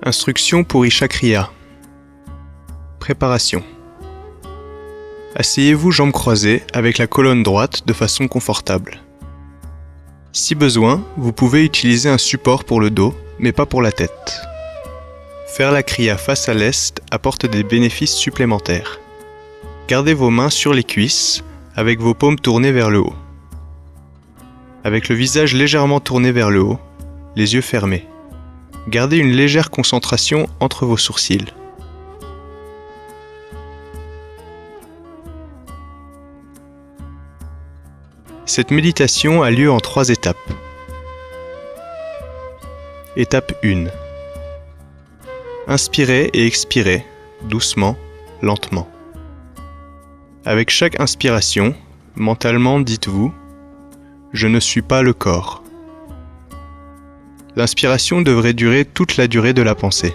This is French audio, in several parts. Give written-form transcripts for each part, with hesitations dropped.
Instruction pour Isha Kriya. Préparation. Asseyez-vous jambes croisées avec la colonne droite de façon confortable. Si besoin, vous pouvez utiliser un support pour le dos, mais pas pour la tête. Faire la Kriya face à l'est apporte des bénéfices supplémentaires. Gardez vos mains sur les cuisses, avec vos paumes tournées vers le haut. Avec le visage légèrement tourné vers le haut, les yeux fermés. Gardez une légère concentration entre vos sourcils. Cette méditation a lieu en 3 étapes. Étape 1. Inspirez et expirez, doucement, lentement. Avec chaque inspiration, mentalement dites-vous « Je ne suis pas le corps ». L'inspiration devrait durer toute la durée de la pensée.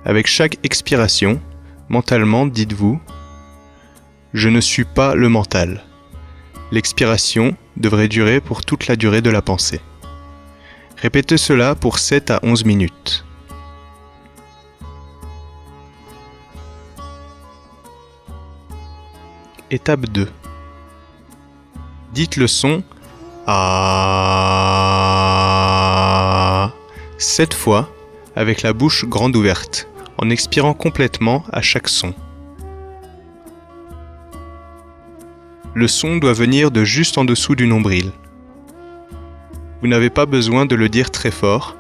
Avec chaque expiration, mentalement dites-vous « Je ne suis pas le mental ». L'expiration devrait durer pour toute la durée de la pensée. Répétez cela pour 7 à 11 minutes. Étape 2. Dites le son Ah 7 fois avec la bouche grande ouverte, en expirant complètement à chaque son. Le son doit venir de juste en dessous du nombril. Vous n'avez pas besoin de le dire très fort,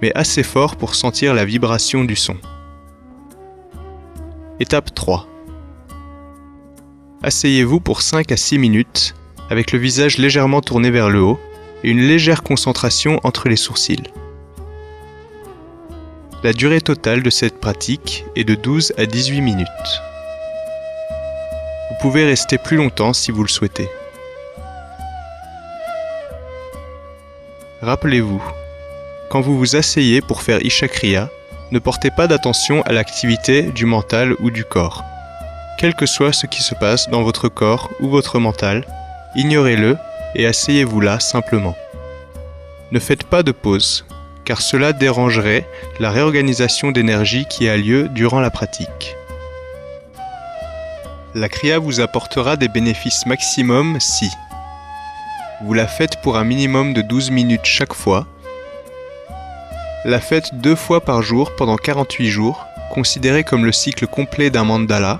mais assez fort pour sentir la vibration du son. Étape 3. Asseyez-vous pour 5 à 6 minutes, avec le visage légèrement tourné vers le haut et une légère concentration entre les sourcils. La durée totale de cette pratique est de 12 à 18 minutes. Vous pouvez rester plus longtemps si vous le souhaitez. Rappelez-vous, quand vous vous asseyez pour faire Isha Kriya, ne portez pas d'attention à l'activité du mental ou du corps. Quel que soit ce qui se passe dans votre corps ou votre mental, ignorez-le et asseyez-vous là simplement. Ne faites pas de pause, car cela dérangerait la réorganisation d'énergie qui a lieu durant la pratique. La Kriya vous apportera des bénéfices maximum si vous la faites pour un minimum de 12 minutes chaque fois, la faites 2 fois par jour pendant 48 jours, considéré comme le cycle complet d'un mandala,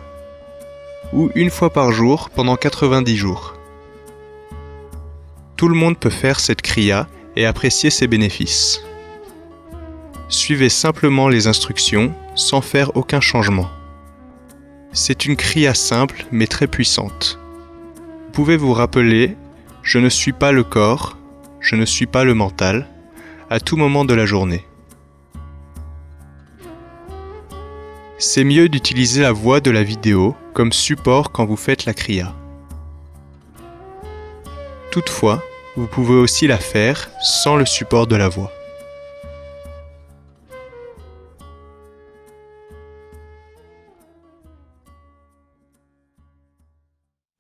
ou 1 fois par jour pendant 90 jours. Tout le monde peut faire cette Kriya et apprécier ses bénéfices. Suivez simplement les instructions sans faire aucun changement. C'est une Kriya simple mais très puissante. Vous pouvez vous rappeler « Je ne suis pas le corps, je ne suis pas le mental » à tout moment de la journée. C'est mieux d'utiliser la voix de la vidéo comme support quand vous faites la Kriya. Toutefois, vous pouvez aussi la faire sans le support de la voix.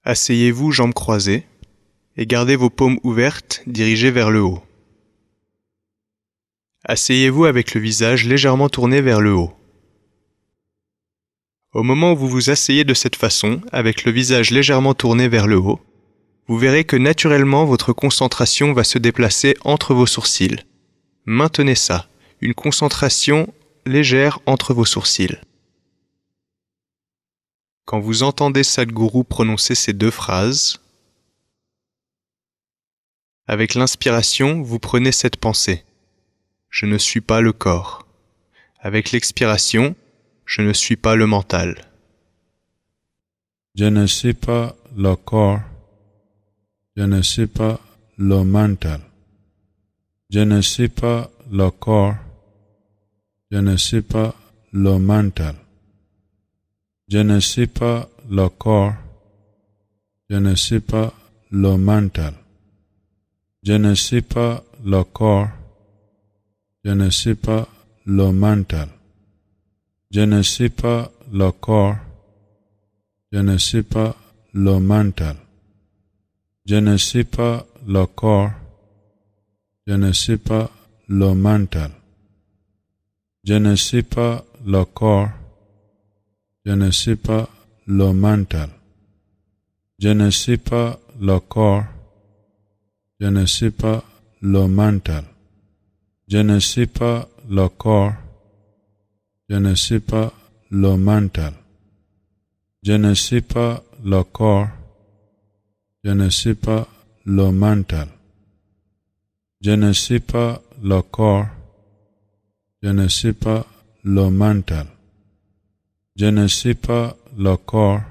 Asseyez-vous jambes croisées et gardez vos paumes ouvertes dirigées vers le haut. Asseyez-vous avec le visage légèrement tourné vers le haut. Au moment où vous vous asseyez de cette façon, avec le visage légèrement tourné vers le haut, vous verrez que naturellement votre concentration va se déplacer entre vos sourcils. Maintenez ça, une concentration légère entre vos sourcils. Quand vous entendez Sadhguru prononcer ces 2 phrases, avec l'inspiration, vous prenez cette pensée. Je ne suis pas le corps. Avec l'expiration, je ne suis pas le mental. Je ne suis pas le corps. Je ne suis pas le mental. Je ne suis pas le corps. Je ne suis pas le mental. Je ne suis pas le corps. Je ne suis pas le mental. Je ne suis pas le corps. Je ne suis pas le mental. Je ne suis pas le corps. Je ne suis pas le mental. Je ne suis pas le corps. Je ne suis pas le mental. Je ne suis pas le corps. Je ne suis pas le mental. Je ne suis pas le corps. Je ne suis pas le mental. Je ne suis pas le corps. Je ne suis pas le mental. Je ne suis pas le corps. Je ne suis pas le mental. Je ne suis pas le corps. Je ne suis pas le mental. Je ne suis pas le corps.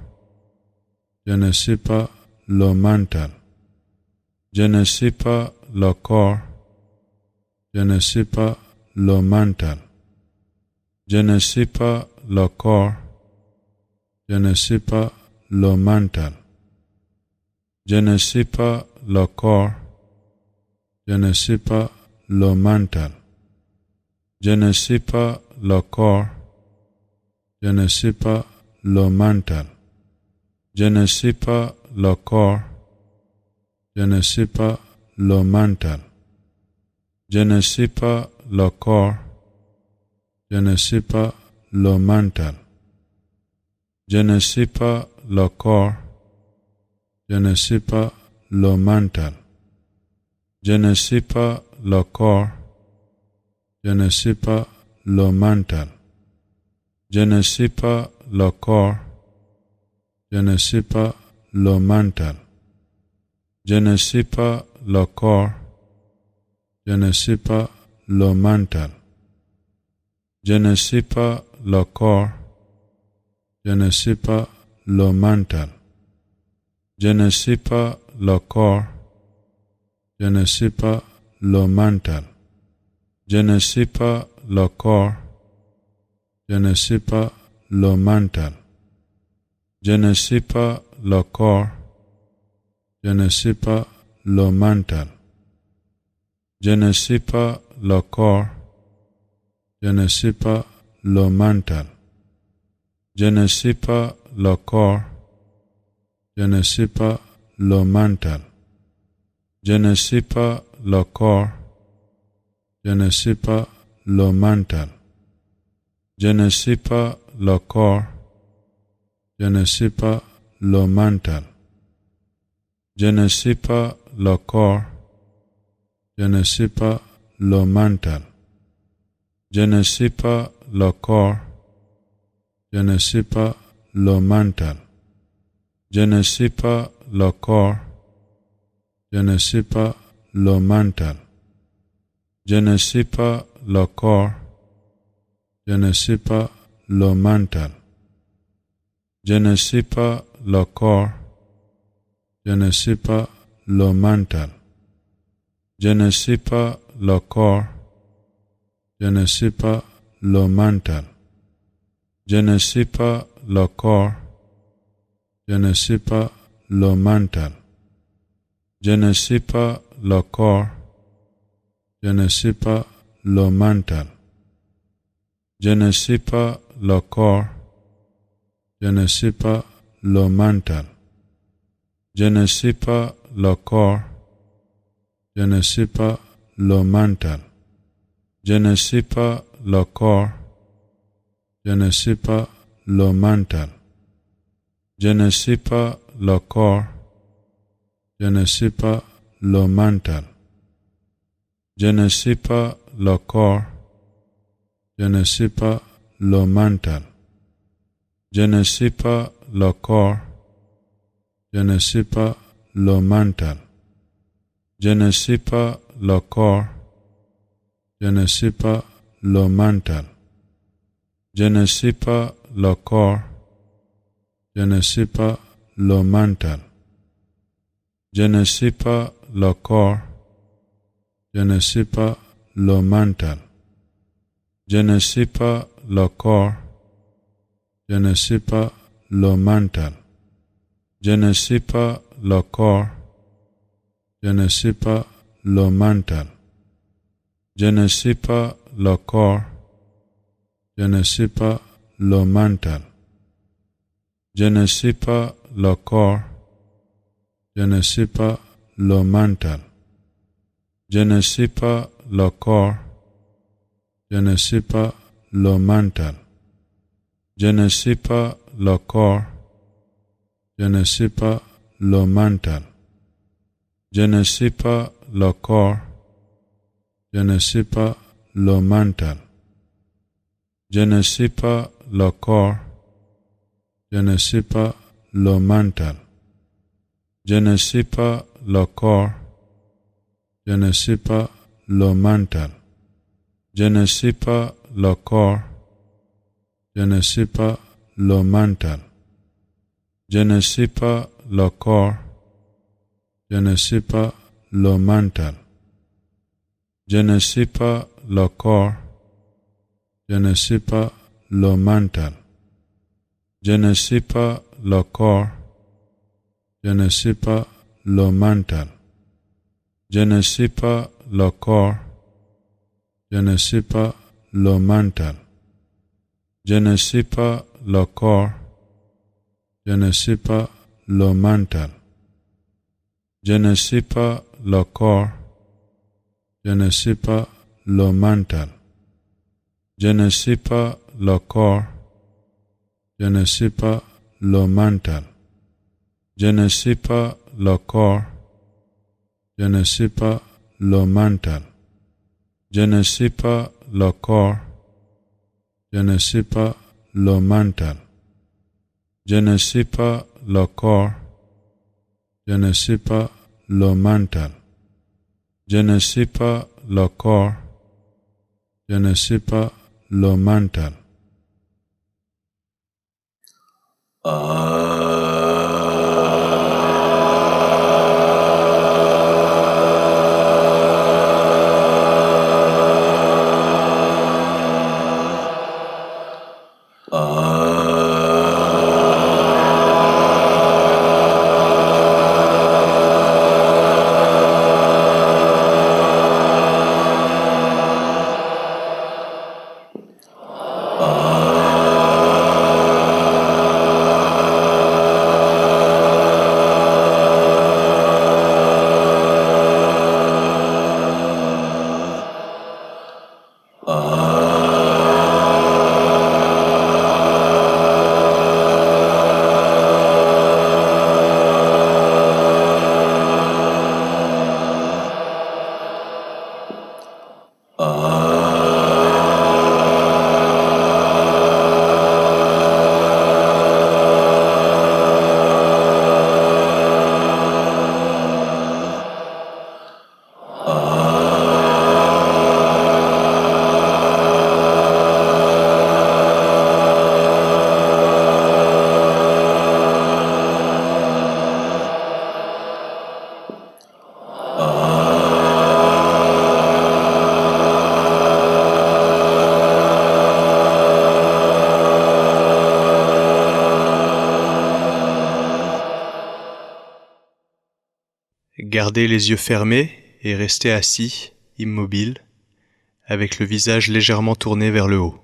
Je ne suis pas le mental. Je ne suis pas le corps. Je ne suis pas le mental. Je ne suis pas le corps. Je ne suis pas le mental. Je ne suis pas le corps. Je ne suis pas le mental. Je ne suis pas le corps. Je ne suis pas le mental. Je ne suis pas le corps. Je ne suis pas le mental. Je ne suis pas le corps. Je ne suis pas le mental. Je ne suis pas le corps. Je ne suis pas le mental. Je ne suis pas le corps. Je ne suis pas le mental. Je ne suis pas le corps. Je ne suis pas le mental. Je ne suis pas le corps. Je ne suis pas le mental. Je ne suis pas le corps. Je ne suis pas le mental. Je ne suis pas le corps. Je ne suis pas le mental. Je ne suis pas le corps. Je ne suis pas le mental. Je ne suis pas le corps. Je ne suis pas le mental. Je ne suis pas le corps. Je ne suis pas le mental. Je ne suis pas le corps. Je ne suis pas le mental. Je ne suis pas le corps. Je ne suis pas le mental. Je ne suis pas le corps. Je ne suis pas le mental. Je ne suis pas le corps. Je ne suis pas le mental. Je ne suis pas le corps. Je ne suis pas le mental. Je ne suis pas le corps. Je ne suis pas le mental. Je ne suis pas le corps. Je ne suis pas le mental. Je ne suis pas le corps. Je ne suis pas le mental. Je ne suis pas le corps. Je ne suis pas le mental. Je ne suis pas le corps. Je ne suis pas le mental. Je ne suis pas le corps. Je ne suis pas le mental. Je ne suis pas le corps. Je ne suis pas le mental. Je ne suis pas le corps. Je ne suis pas le mental. Je ne suis pas le corps. Je ne suis pas le mental. Je ne suis pas le corps. Je ne suis pas le mental. Je ne suis pas le corps. Je ne suis pas le mental. Je ne suis pas le corps. Je ne suis pas le mental. Je ne suis pas le corps. Je ne suis pas le mental. Je ne suis pas le corps. Je ne suis pas le mental. Je ne suis pas le corps. Je ne suis pas le mental. Je ne suis pas le corps. Je ne suis pas le mental. Je ne suis pas le corps. Je ne suis pas le mental. Je ne suis pas le corps. Je ne suis pas le mental. Je ne suis pas le corps. Je ne suis pas le mental. Je ne suis pas le corps. Je ne suis pas le mental. Je ne suis pas le corps. Je ne suis pas le mental. Je ne suis pas le corps. Je ne suis pas le mental. Je ne suis pas le corps. Je ne suis pas le mental. Je ne suis pas le corps. Je ne suis pas le mental. Je ne suis pas le corps. Je ne suis pas le mental. Je ne suis pas le corps. Je ne suis pas le mental. Je ne suis pas le corps. Je ne suis pas le mental. Je ne suis pas le corps. Je ne suis pas le mental. Je ne suis pas le corps. Je ne suis pas le mental. Je ne suis pas le corps. Je ne suis pas le mental. Je ne suis pas le corps. Je ne suis pas le mental. Je ne suis pas le corps. Je ne suis pas le mental. Je ne suis pas le corps. Je ne suis pas le mental. Je ne suis pas le corps. Je ne suis pas le mental. Je ne suis pas le corps. Je ne suis pas le mental. Je ne suis pas le corps. Je ne suis pas le mental. Gardez les yeux fermés et restez assis, immobile, avec le visage légèrement tourné vers le haut.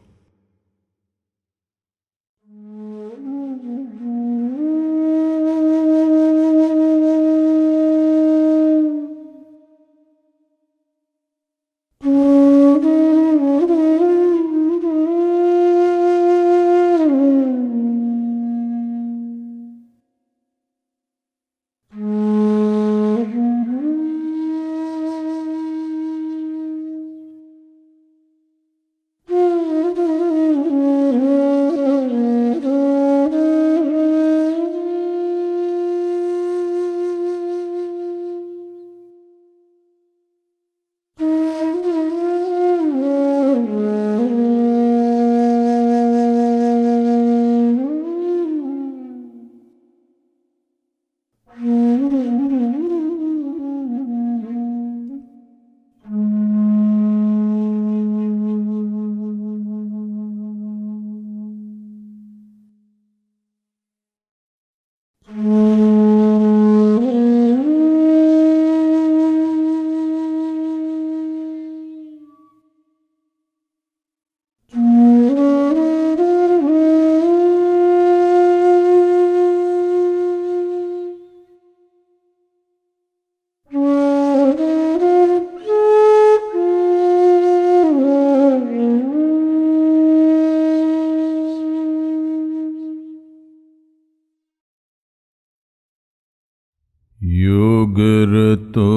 Yogarto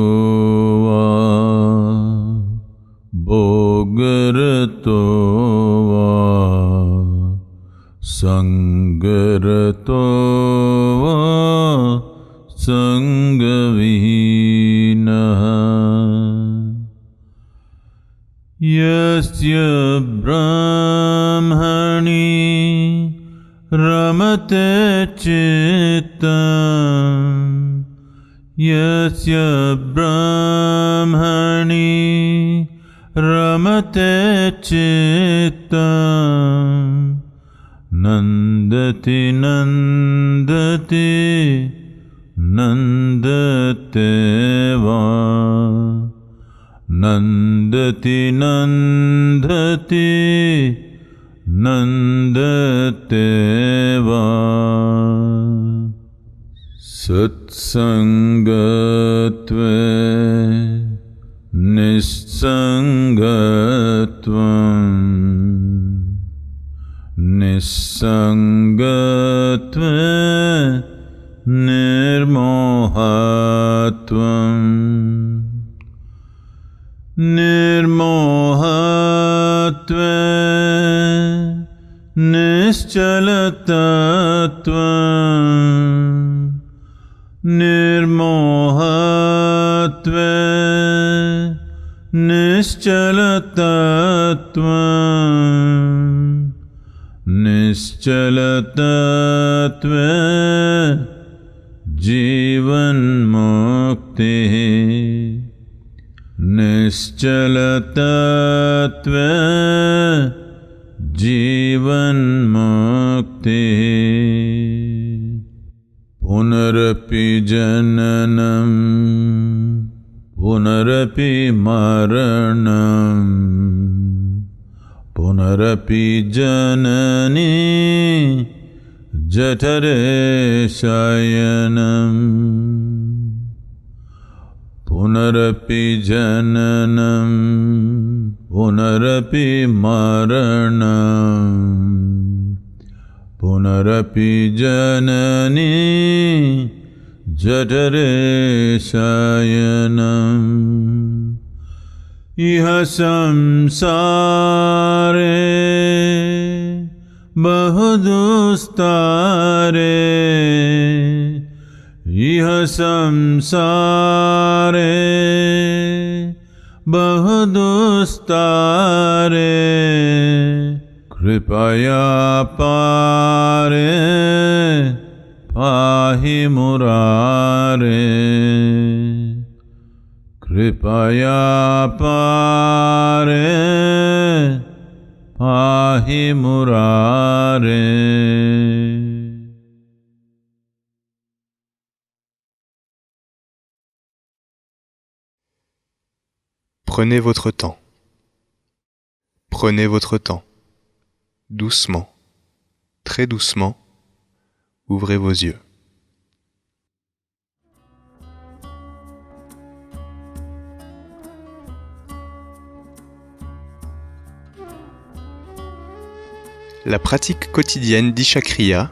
va Bhogarto va Sangarato va Sangavihinaha Yasya brahmani ramate chittam Yasya brahmani ramate chittam Nandati nandati nandate va Nandati nandati nandate va Satsangatve nissangatvam Nissangatve nirmohatvam Nirmohatve nischalatatvam Nirmohatve nischalatatvam Nischalatatve jivan mukti Nischalatatve jivan mukti Punarapi jananam Punarapi maranam Punarapi janani Jatare shayanam Punarapi jananam Punarapi maranam Punarapi janani Jatare shayanam Iha samsare bahudustare Iha samsare bahudustare Kripaya pare pahi murare Kripaya pare pahi murare Prenez votre temps. Prenez votre temps. Doucement, très doucement, ouvrez vos yeux. La pratique quotidienne d'Ishakriya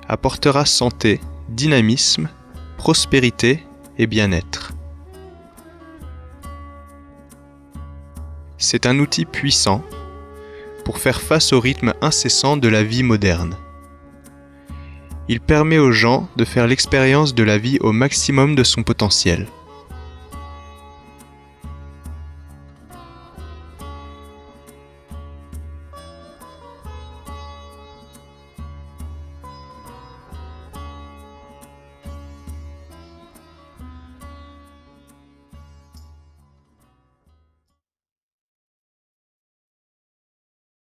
apportera santé, dynamisme, prospérité et bien-être. C'est un outil puissant pour faire face au rythme incessant de la vie moderne. Il permet aux gens de faire l'expérience de la vie au maximum de son potentiel.